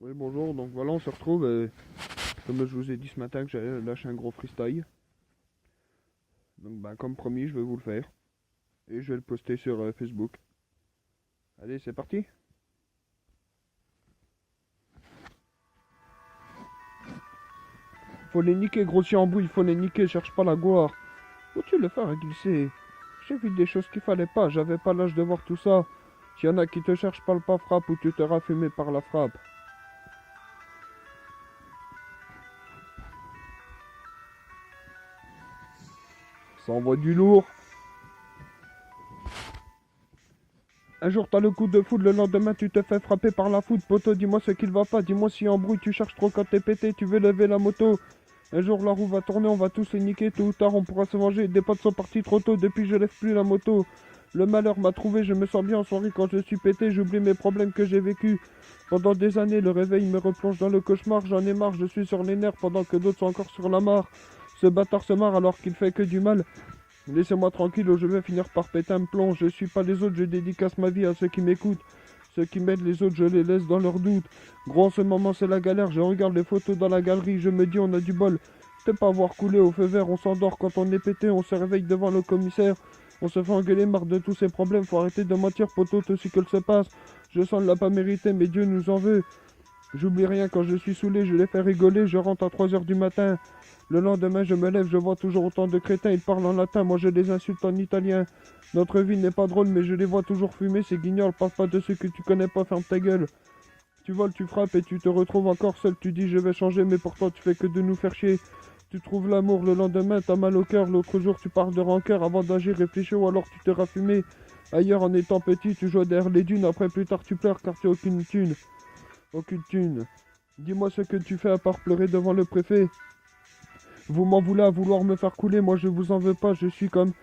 Oui, bonjour, donc voilà, on se retrouve. Comme je vous ai dit ce matin que j'allais lâcher un gros freestyle. Donc, bah, comme promis, je vais vous le faire. Et je vais le poster sur Facebook. Allez, c'est parti. Faut les niquer, grossier en bouille, faut les niquer, cherche pas la gloire. Où-tu le faire à glisser? J'ai vu des choses qu'il fallait pas, j'avais pas l'âge de voir tout ça. S'il y en a qui te cherchent pas le pas frappe ou tu te fumé par la frappe. Ça envoie du lourd. Un jour t'as le coup de foudre, le lendemain tu te fais frapper par la foudre. Poto, dis-moi ce qu'il va pas, dis-moi si embrouille tu cherches trop quand t'es pété, tu veux lever la moto. Un jour la roue va tourner, on va tous les niquer, tôt ou tard on pourra se venger. Des potes sont partis trop tôt, depuis je lève plus la moto. Le malheur m'a trouvé, je me sens bien en soirée quand je suis pété, j'oublie mes problèmes que j'ai vécus. Pendant des années, le réveil me replonge dans le cauchemar, j'en ai marre, je suis sur les nerfs pendant que d'autres sont encore sur la mare. Ce bâtard se marre alors qu'il fait que du mal. Laissez-moi tranquille ou je vais finir par péter un plomb. Je suis pas les autres, je dédicace ma vie à ceux qui m'écoutent. Ceux qui m'aident les autres, je les laisse dans leurs doutes. Gros, en ce moment, c'est la galère. Je regarde les photos dans la galerie. Je me dis, on a du bol. Peut pas voir couler au feu vert. On s'endort quand on est pété. On se réveille devant le commissaire. On se fait engueuler, marre de tous ces problèmes. Faut arrêter de mentir, poteau, tout ce qu'il se passe. Je sens ne l'a pas mérité, mais Dieu nous en veut. J'oublie rien quand je suis saoulé, je les fais rigoler, je rentre à 3 heures du matin. Le lendemain, je me lève, je vois toujours autant de crétins, ils parlent en latin, moi je les insulte en italien. Notre vie n'est pas drôle, mais je les vois toujours fumer, ces guignols, parle pas de ceux que tu connais pas, ferme ta gueule. Tu voles, tu frappes et tu te retrouves encore seul, tu dis je vais changer, mais pourtant tu fais que de nous faire chier. Tu trouves l'amour le lendemain, t'as mal au cœur, l'autre jour tu parles de rancœur, avant d'agir réfléchis ou alors tu te raffumé. Ailleurs en étant petit, tu joues derrière les dunes, après plus tard tu pleures car tu as aucune thune. Aucune thune. Dis-moi ce que tu fais à part pleurer devant le préfet. Vous m'en voulez à vouloir me faire couler, moi je vous en veux pas, je suis comme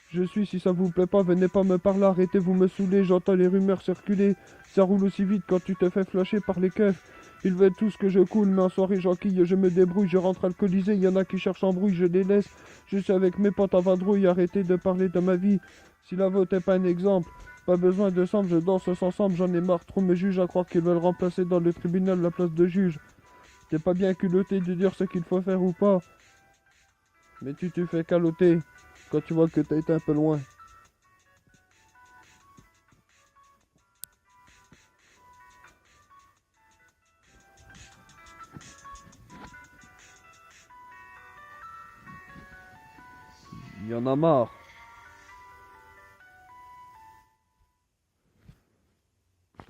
je suis, si ça vous plaît pas, venez pas me parler, arrêtez, vous me saoulez, j'entends les rumeurs circuler, ça roule aussi vite quand tu te fais flasher par les keufs. Ils veulent tous que je coule, mais en soirée j'enquille, je me débrouille, je rentre alcoolisé, y en a qui cherchent embrouille, je les laisse, je suis avec mes potes en vadrouille, arrêtez de parler de ma vie, si la vôtre est pas un exemple. Pas besoin de semble, je danse ensemble, j'en ai marre, trop me juge à croire qu'ils veulent remplacer dans le tribunal la place de juge. T'es pas bien culotté de dire ce qu'il faut faire ou pas, mais tu te fais caloter quand tu vois que t'as été un peu loin. Il y en a marre.